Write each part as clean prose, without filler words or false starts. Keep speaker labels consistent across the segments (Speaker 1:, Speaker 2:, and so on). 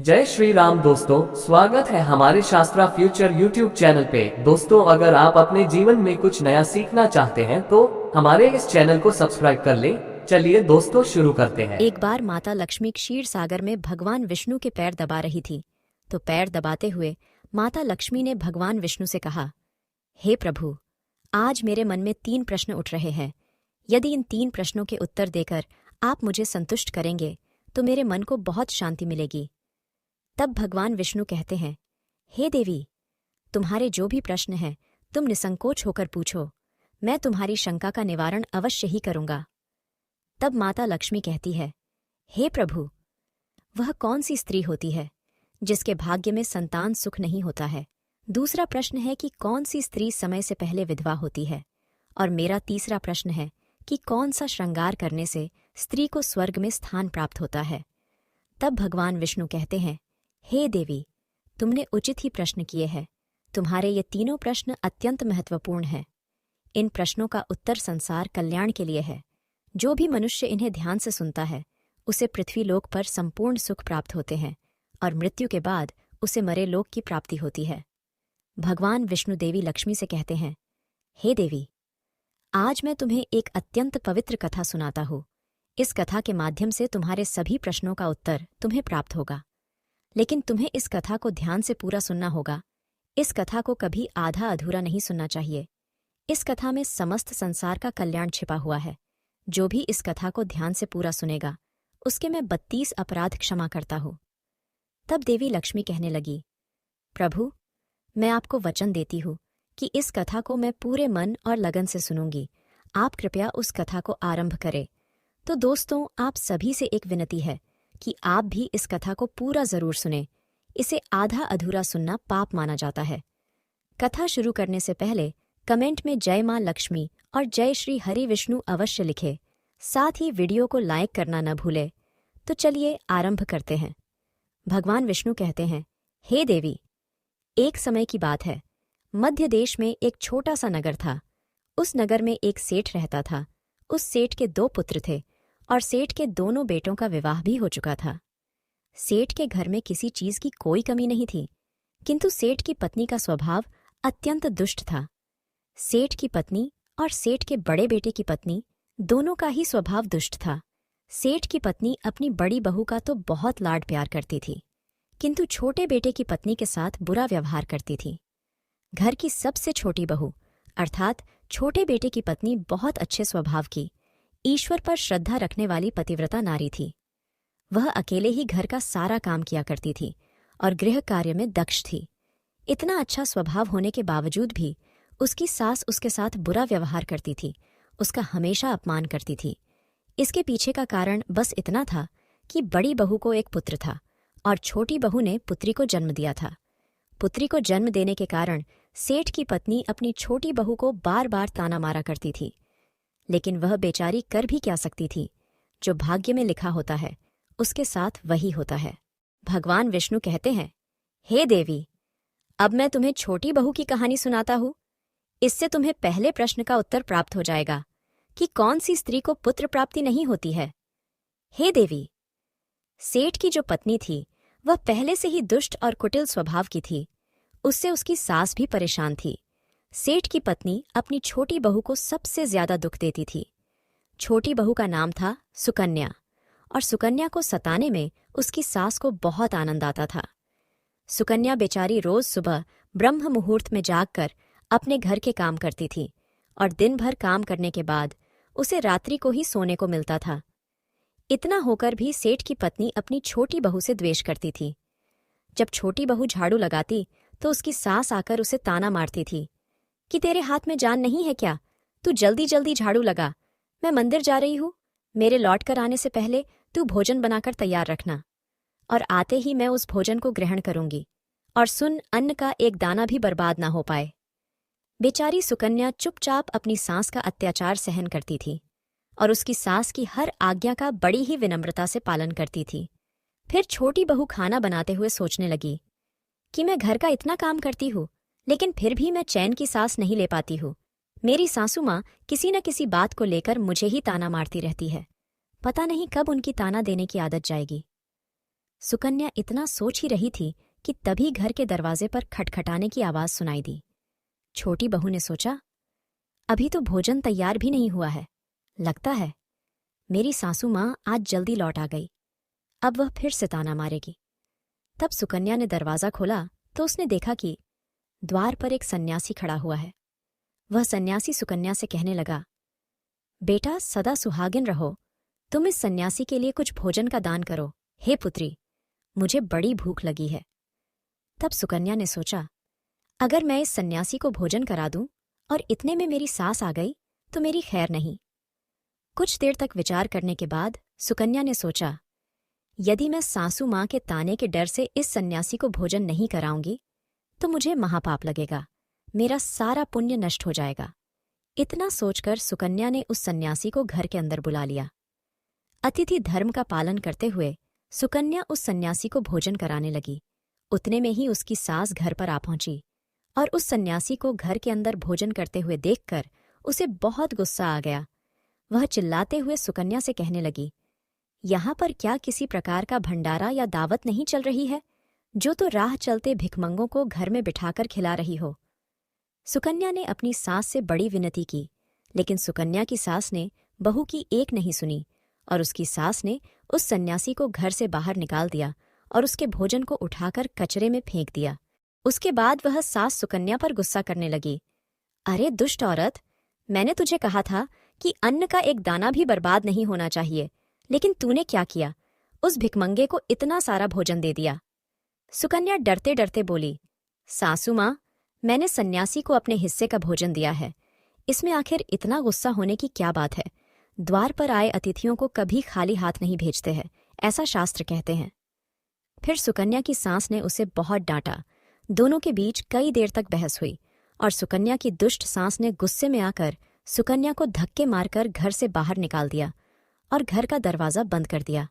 Speaker 1: जय श्री राम दोस्तों, स्वागत है हमारे शास्त्रा फ्यूचर यूट्यूब चैनल पे। दोस्तों, अगर आप अपने जीवन में कुछ नया सीखना चाहते हैं तो हमारे इस चैनल को सब्सक्राइब कर लें। चलिए दोस्तों, शुरू करते हैं।
Speaker 2: एक बार माता लक्ष्मी क्षीर सागर में भगवान विष्णु के पैर दबा रही थी, तो पैर दबाते हुए माता लक्ष्मी ने भगवान विष्णु से कहा, हे प्रभु, आज मेरे मन में 3 प्रश्न उठ रहे हैं। यदि इन 3 प्रश्नों के उत्तर देकर आप मुझे संतुष्ट करेंगे तो मेरे मन को बहुत शांति मिलेगी। तब भगवान विष्णु कहते हैं, हे देवी, तुम्हारे जो भी प्रश्न हैं तुम निसंकोच होकर पूछो, मैं तुम्हारी शंका का निवारण अवश्य ही करूंगा। तब माता लक्ष्मी कहती है, हे प्रभु, वह कौन सी स्त्री होती है जिसके भाग्य में संतान सुख नहीं होता है? दूसरा प्रश्न है कि कौन सी स्त्री समय से पहले विधवा होती है? और मेरा तीसरा प्रश्न है कि कौन सा श्रृंगार करने से स्त्री को स्वर्ग में स्थान प्राप्त होता है? तब भगवान विष्णु कहते हैं, हे देवी, तुमने उचित ही प्रश्न किए हैं। तुम्हारे ये तीनों प्रश्न अत्यंत महत्वपूर्ण हैं। इन प्रश्नों का उत्तर संसार कल्याण के लिए है। जो भी मनुष्य इन्हें ध्यान से सुनता है उसे पृथ्वी लोक पर संपूर्ण सुख प्राप्त होते हैं और मृत्यु के बाद उसे मरे लोक की प्राप्ति होती है। भगवान विष्णु देवी लक्ष्मी से कहते हैं, हे देवी, आज मैं तुम्हें एक अत्यंत पवित्र कथा सुनाता हूँ। इस कथा के माध्यम से तुम्हारे सभी प्रश्नों का उत्तर तुम्हें प्राप्त होगा। लेकिन तुम्हें इस कथा को ध्यान से पूरा सुनना होगा। इस कथा को कभी आधा अधूरा नहीं सुनना चाहिए। इस कथा में समस्त संसार का कल्याण छिपा हुआ है। जो भी इस कथा को ध्यान से पूरा सुनेगा उसके मैं 32 अपराध क्षमा करता हूँ। तब देवी लक्ष्मी कहने लगी, प्रभु, मैं आपको वचन देती हूँ कि इस कथा को मैं पूरे मन और लगन से सुनूंगी। आप कृपया उस कथा को आरंभ करें। तो दोस्तों, आप सभी से एक विनती है कि आप भी इस कथा को पूरा जरूर सुनें। इसे आधा अधूरा सुनना पाप माना जाता है। कथा शुरू करने से पहले कमेंट में जय मां लक्ष्मी और जय श्री हरि विष्णु अवश्य लिखे। साथ ही वीडियो को लाइक करना न भूले। तो चलिए आरंभ करते हैं। भगवान विष्णु कहते हैं, हे देवी, एक समय की बात है। मध्य देश में एक छोटा सा नगर था। उस नगर में एक सेठ रहता था। उस सेठ के 2 पुत्र थे और सेठ के दोनों बेटों का विवाह भी हो चुका था। सेठ के घर में किसी चीज की कोई कमी नहीं थी, किंतु सेठ की पत्नी का स्वभाव अत्यंत दुष्ट था। सेठ की पत्नी और सेठ के बड़े बेटे की पत्नी दोनों का ही स्वभाव दुष्ट था। सेठ की पत्नी अपनी बड़ी बहू का तो बहुत लाड प्यार करती थी, किंतु छोटे बेटे की पत्नी के साथ बुरा व्यवहार करती थी। घर की सबसे छोटी बहू अर्थात छोटे बेटे की पत्नी बहुत अच्छे स्वभाव की, ईश्वर पर श्रद्धा रखने वाली पतिव्रता नारी थी। वह अकेले ही घर का सारा काम किया करती थी और गृह कार्य में दक्ष थी। इतना अच्छा स्वभाव होने के बावजूद भी उसकी सास उसके साथ बुरा व्यवहार करती थी, उसका हमेशा अपमान करती थी। इसके पीछे का कारण बस इतना था कि बड़ी बहू को एक पुत्र था और छोटी बहू ने पुत्री को जन्म दिया था। पुत्री को जन्म देने के कारण सेठ की पत्नी अपनी छोटी बहू को बार बार ताना मारा करती थी। लेकिन वह बेचारी कर भी क्या सकती थी? जो भाग्य में लिखा होता है उसके साथ वही होता है। भगवान विष्णु कहते हैं, हे देवी, अब मैं तुम्हें छोटी बहू की कहानी सुनाता हूँ। इससे तुम्हें पहले प्रश्न का उत्तर प्राप्त हो जाएगा कि कौन सी स्त्री को पुत्र प्राप्ति नहीं होती है। हे देवी, सेठ की जो पत्नी थी वह पहले से ही दुष्ट और कुटिल स्वभाव की थी। उससे उसकी सास भी परेशान थी। सेठ की पत्नी अपनी छोटी बहू को सबसे ज्यादा दुख देती थी। छोटी बहू का नाम था सुकन्या और सुकन्या को सताने में उसकी सास को बहुत आनंद आता था। सुकन्या बेचारी रोज सुबह ब्रह्म मुहूर्त में जागकर अपने घर के काम करती थी और दिन भर काम करने के बाद उसे रात्रि को ही सोने को मिलता था। इतना होकर भी सेठ की पत्नी अपनी छोटी बहू से द्वेष करती थी। जब छोटी बहू झाड़ू लगाती तो उसकी सास आकर उसे ताना मारती थी कि तेरे हाथ में जान नहीं है क्या? तू जल्दी जल्दी झाड़ू लगा। मैं मंदिर जा रही हूँ। मेरे लौट कर आने से पहले तू भोजन बनाकर तैयार रखना और आते ही मैं उस भोजन को ग्रहण करूंगी। और सुन, अन्न का एक दाना भी बर्बाद ना हो पाए। बेचारी सुकन्या चुपचाप अपनी सास का अत्याचार सहन करती थी और उसकी सास की हर आज्ञा का बड़ी ही विनम्रता से पालन करती थी। फिर छोटी बहू खाना बनाते हुए सोचने लगी कि मैं घर का इतना काम करती हूँ, लेकिन फिर भी मैं चैन की सांस नहीं ले पाती हूँ। मेरी सासू माँ किसी न किसी बात को लेकर मुझे ही ताना मारती रहती है। पता नहीं कब उनकी ताना देने की आदत जाएगी। सुकन्या इतना सोच ही रही थी कि तभी घर के दरवाजे पर खटखटाने की आवाज सुनाई दी। छोटी बहू ने सोचा, अभी तो भोजन तैयार भी नहीं हुआ है। लगता है मेरी सासू माँ आज जल्दी लौट आ गई। अब वह फिर से ताना मारेगी। तब सुकन्या ने दरवाजा खोला तो उसने देखा कि द्वार पर एक सन्यासी खड़ा हुआ है। वह सन्यासी सुकन्या से कहने लगा, बेटा सदा सुहागिन रहो, तुम इस सन्यासी के लिए कुछ भोजन का दान करो। हे पुत्री, मुझे बड़ी भूख लगी है। तब सुकन्या ने सोचा, अगर मैं इस सन्यासी को भोजन करा दूं और इतने में मेरी सास आ गई तो मेरी खैर नहीं। कुछ देर तक विचार करने के बाद सुकन्या ने सोचा, यदि मैं सासू माँ के ताने के डर से इस सन्यासी को भोजन नहीं कराऊंगी तो मुझे महापाप लगेगा, मेरा सारा पुण्य नष्ट हो जाएगा। इतना सोचकर सुकन्या ने उस सन्यासी को घर के अंदर बुला लिया। अतिथि धर्म का पालन करते हुए सुकन्या उस सन्यासी को भोजन कराने लगी। उतने में ही उसकी सास घर पर आ पहुंची और उस सन्यासी को घर के अंदर भोजन करते हुए देखकर उसे बहुत गुस्सा आ गया। वह चिल्लाते हुए सुकन्या से कहने लगी, यहाँ पर क्या किसी प्रकार का भंडारा या दावत नहीं चल रही है, जो तो राह चलते भिखमंगों को घर में बिठाकर खिला रही हो। सुकन्या ने अपनी सास से बड़ी विनती की, लेकिन सुकन्या की सास ने बहू की एक नहीं सुनी और उसकी सास ने उस सन्यासी को घर से बाहर निकाल दिया और उसके भोजन को उठाकर कचरे में फेंक दिया। उसके बाद वह सास सुकन्या पर गुस्सा करने लगी, अरे दुष्ट औरत, मैंने तुझे कहा था कि अन्न का एक दाना भी बर्बाद नहीं होना चाहिए, लेकिन तूने क्या किया, उस भिखमंगे को इतना सारा भोजन दे दिया। सुकन्या डरते डरते बोली, सासू माँ, मैंने सन्यासी को अपने हिस्से का भोजन दिया है, इसमें आखिर इतना गुस्सा होने की क्या बात है। द्वार पर आए अतिथियों को कभी खाली हाथ नहीं भेजते हैं, ऐसा शास्त्र कहते हैं। फिर सुकन्या की सास ने उसे बहुत डांटा। दोनों के बीच कई देर तक बहस हुई और सुकन्या की दुष्ट सास ने गुस्से में आकर सुकन्या को धक्के मारकर घर से बाहर निकाल दिया और घर का दरवाजा बंद कर दिया।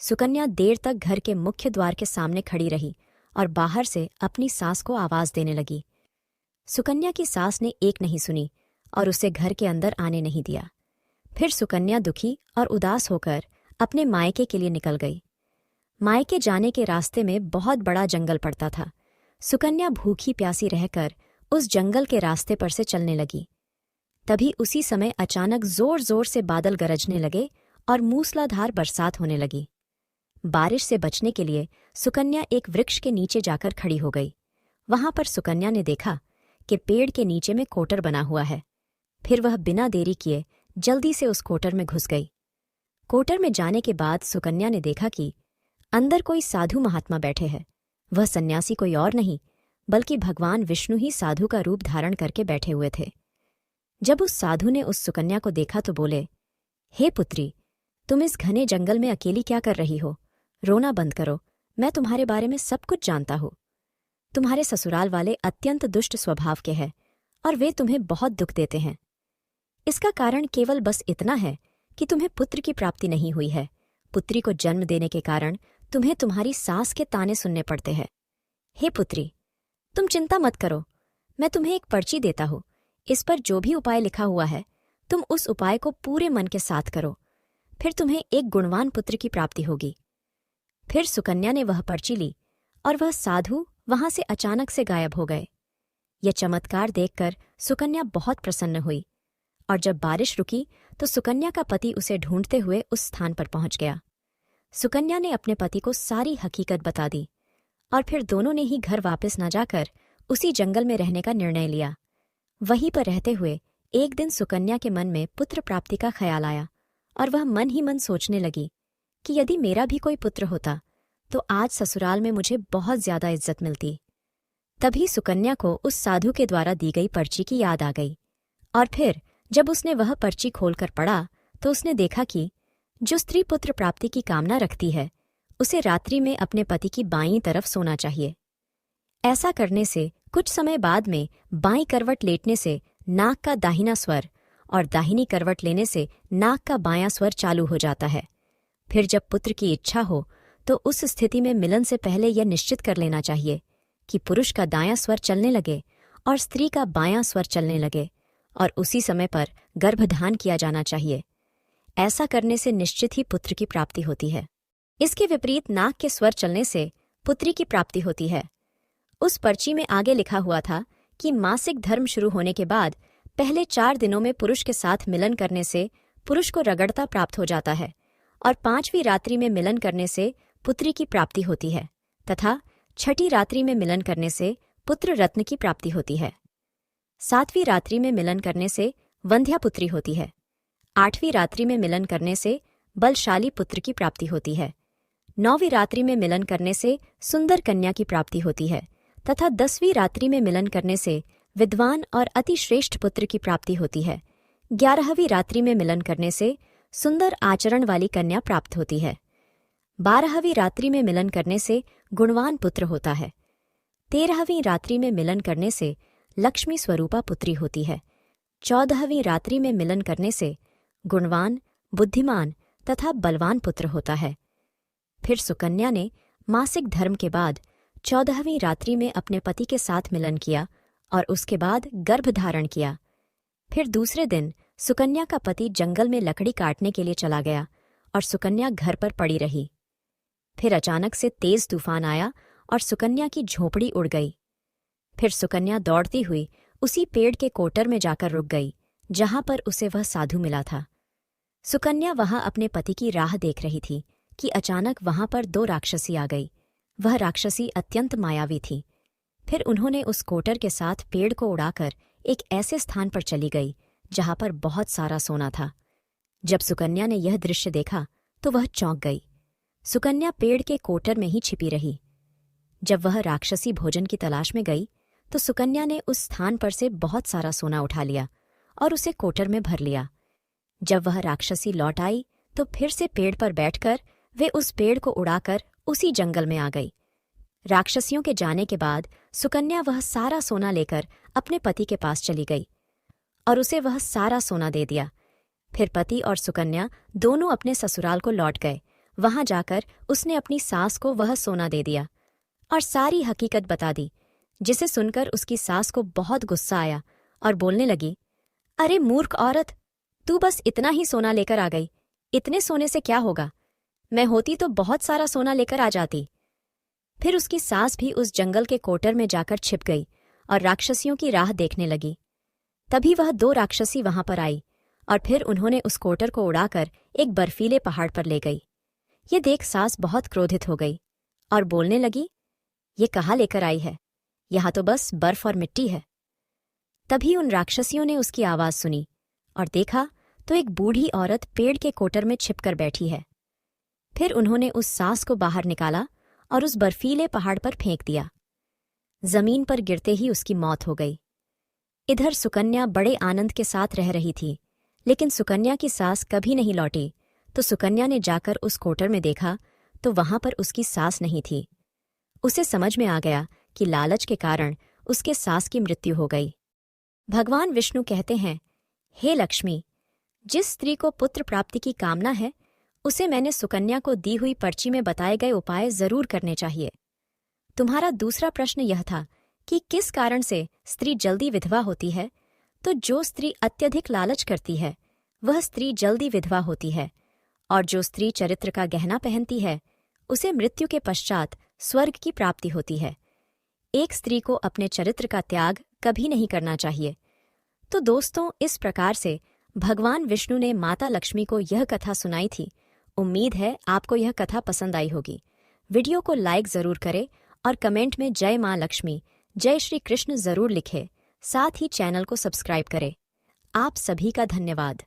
Speaker 2: सुकन्या देर तक घर के मुख्य द्वार के सामने खड़ी रही और बाहर से अपनी सास को आवाज देने लगी। सुकन्या की सास ने एक नहीं सुनी और उसे घर के अंदर आने नहीं दिया। फिर सुकन्या दुखी और उदास होकर अपने मायके के लिए निकल गई। मायके जाने के रास्ते में बहुत बड़ा जंगल पड़ता था। सुकन्या भूखी प्यासी रहकर उस जंगल के रास्ते पर से चलने लगी। तभी उसी समय अचानक जोर जोर से बादल गरजने लगे और मूसलाधार बरसात होने लगी। बारिश से बचने के लिए सुकन्या एक वृक्ष के नीचे जाकर खड़ी हो गई। वहां पर सुकन्या ने देखा कि पेड़ के नीचे में कोटर बना हुआ है। फिर वह बिना देरी किए जल्दी से उस कोटर में घुस गई। कोटर में जाने के बाद सुकन्या ने देखा कि अंदर कोई साधु महात्मा बैठे हैं। वह सन्यासी कोई और नहीं बल्कि भगवान विष्णु ही साधु का रूप धारण करके बैठे हुए थे। जब उस साधु ने उस सुकन्या को देखा तो बोले, हे पुत्री, तुम इस घने जंगल में अकेली क्या कर रही हो? रोना बंद करो, मैं तुम्हारे बारे में सब कुछ जानता हूँ। तुम्हारे ससुराल वाले अत्यंत दुष्ट स्वभाव के हैं और वे तुम्हें बहुत दुख देते हैं। इसका कारण केवल बस इतना है कि तुम्हें पुत्र की प्राप्ति नहीं हुई है। पुत्री को जन्म देने के कारण तुम्हें तुम्हारी सास के ताने सुनने पड़ते हैं। हे पुत्री, तुम चिंता मत करो, मैं तुम्हें एक पर्ची देता हूँ। इस पर जो भी उपाय लिखा हुआ है, तुम उस उपाय को पूरे मन के साथ करो, फिर तुम्हें एक गुणवान पुत्र की प्राप्ति होगी। फिर सुकन्या ने वह पर्ची ली और वह साधु वहां से अचानक से गायब हो गए। यह चमत्कार देखकर सुकन्या बहुत प्रसन्न हुई और जब बारिश रुकी तो सुकन्या का पति उसे ढूंढते हुए उस स्थान पर पहुंच गया। सुकन्या ने अपने पति को सारी हकीकत बता दी और फिर दोनों ने ही घर वापस न जाकर उसी जंगल में रहने का निर्णय लिया। वहीं पर रहते हुए एक दिन सुकन्या के मन में पुत्र प्राप्ति का ख्याल आया और वह मन ही मन सोचने लगी कि यदि मेरा भी कोई पुत्र होता तो आज ससुराल में मुझे बहुत ज्यादा इज्जत मिलती। तभी सुकन्या को उस साधु के द्वारा दी गई पर्ची की याद आ गई और फिर जब उसने वह पर्ची खोलकर पढ़ा तो उसने देखा कि जो स्त्री पुत्र प्राप्ति की कामना रखती है उसे रात्रि में अपने पति की बाईं तरफ सोना चाहिए। ऐसा करने से कुछ समय बाद में बाईं करवट लेटने से नाक का दाहिना स्वर और दाहिनी करवट लेने से नाक का बायां स्वर चालू हो जाता है। फिर जब पुत्र की इच्छा हो तो उस स्थिति में मिलन से पहले यह निश्चित कर लेना चाहिए कि पुरुष का दायां स्वर चलने लगे और स्त्री का बायां स्वर चलने लगे और उसी समय पर गर्भधान किया जाना चाहिए। ऐसा करने से निश्चित ही पुत्र की प्राप्ति होती है। इसके विपरीत नाक के स्वर चलने से पुत्री की प्राप्ति होती है। उस पर्ची में आगे लिखा हुआ था कि मासिक धर्म शुरू होने के बाद पहले 4 दिनों में पुरुष के साथ मिलन करने से पुरुष को रगड़ता प्राप्त हो जाता है और 5वीं रात्रि में मिलन करने से पुत्री की प्राप्ति होती है तथा 6ठी रात्रि में मिलन करने से पुत्र रत्न की प्राप्ति होती है। 7वीं रात्रि में मिलन करने से वंध्या पुत्री होती है। 8वीं रात्रि में मिलन करने से बलशाली पुत्र की प्राप्ति होती है। 9वीं रात्रि में मिलन करने से सुंदर कन्या की प्राप्ति होती है तथा 10वीं रात्रि में मिलन करने से विद्वान और अति श्रेष्ठ पुत्र की प्राप्ति होती है। 11वीं रात्रि में मिलन करने से सुंदर आचरण वाली कन्या प्राप्त होती है। 12वीं रात्रि में मिलन करने से गुणवान पुत्र होता है। 13वीं रात्रि में मिलन करने से लक्ष्मी स्वरूपा पुत्री होती है। 14वीं रात्रि में मिलन करने से गुणवान, बुद्धिमान तथा बलवान पुत्र होता है। फिर सुकन्या ने मासिक धर्म के बाद 14वीं रात्रि में अपने पति के साथ मिलन किया और उसके बाद गर्भ धारण किया। फिर दूसरे दिन सुकन्या का पति जंगल में लकड़ी काटने के लिए चला गया और सुकन्या घर पर पड़ी रही। फिर अचानक से तेज तूफान आया और सुकन्या की झोपड़ी उड़ गई। फिर सुकन्या दौड़ती हुई उसी पेड़ के कोटर में जाकर रुक गई जहां पर उसे वह साधु मिला था। सुकन्या वहां अपने पति की राह देख रही थी कि अचानक वहां पर 2 राक्षसी आ गई। वह राक्षसी अत्यंत मायावी थी। फिर उन्होंने उस कोटर के साथ पेड़ को उड़ाकर एक ऐसे स्थान पर चली गई जहां पर बहुत सारा सोना था। जब सुकन्या ने यह दृश्य देखा तो वह चौंक गई। सुकन्या पेड़ के कोटर में ही छिपी रही। जब वह राक्षसी भोजन की तलाश में गई तो सुकन्या ने उस स्थान पर से बहुत सारा सोना उठा लिया और उसे कोटर में भर लिया। जब वह राक्षसी लौट आई तो फिर से पेड़ पर बैठकर वे उस पेड़ को उड़ाकर उसी जंगल में आ गई। राक्षसियों के जाने के बाद सुकन्या वह सारा सोना लेकर अपने पति के पास चली गई और उसे वह सारा सोना दे दिया। फिर पति और सुकन्या दोनों अपने ससुराल को लौट गए। वहां जाकर उसने अपनी सास को वह सोना दे दिया और सारी हकीकत बता दी, जिसे सुनकर उसकी सास को बहुत गुस्सा आया और बोलने लगी, अरे मूर्ख औरत, तू बस इतना ही सोना लेकर आ गई। इतने सोने से क्या होगा? मैं होती तो बहुत सारा सोना लेकर आ जाती। फिर उसकी सास भी उस जंगल के कोटर में जाकर छिप गई और राक्षसियों की राह देखने लगी। तभी वह 2 राक्षसी वहां पर आई और फिर उन्होंने उस कोटर को उड़ाकर एक बर्फीले पहाड़ पर ले गई। ये देख सास बहुत क्रोधित हो गई और बोलने लगी, ये कहाँ लेकर आई है? यहाँ तो बस बर्फ और मिट्टी है। तभी उन राक्षसियों ने उसकी आवाज सुनी और देखा तो एक बूढ़ी औरत पेड़ के कोटर में छिपकर बैठी है। फिर उन्होंने उस सास को बाहर निकाला और उस बर्फीले पहाड़ पर फेंक दिया। जमीन पर गिरते ही उसकी मौत हो गई। इधर सुकन्या बड़े आनंद के साथ रह रही थी, लेकिन सुकन्या की सास कभी नहीं लौटी। तो सुकन्या ने जाकर उस कोटर में देखा तो वहां पर उसकी सास नहीं थी। उसे समझ में आ गया कि लालच के कारण उसके सास की मृत्यु हो गई। भगवान विष्णु कहते हैं, हे लक्ष्मी, जिस स्त्री को पुत्र प्राप्ति की कामना है उसे मैंने सुकन्या को दी हुई पर्ची में बताए गए उपाय जरूर करने चाहिए। तुम्हारा दूसरा प्रश्न यह था कि किस कारण से स्त्री जल्दी विधवा होती है। तो जो स्त्री अत्यधिक लालच करती है वह स्त्री जल्दी विधवा होती है, और जो स्त्री चरित्र का गहना पहनती है उसे मृत्यु के पश्चात स्वर्ग की प्राप्ति होती है। एक स्त्री को अपने चरित्र का त्याग कभी नहीं करना चाहिए। तो दोस्तों, इस प्रकार से भगवान विष्णु ने माता लक्ष्मी को यह कथा सुनाई थी। उम्मीद है आपको यह कथा पसंद आई होगी। वीडियो को लाइक जरूर करें और कमेंट में जय मां लक्ष्मी, जय श्री कृष्ण जरूर लिखें। साथ ही चैनल को सब्सक्राइब करें। आप सभी का धन्यवाद।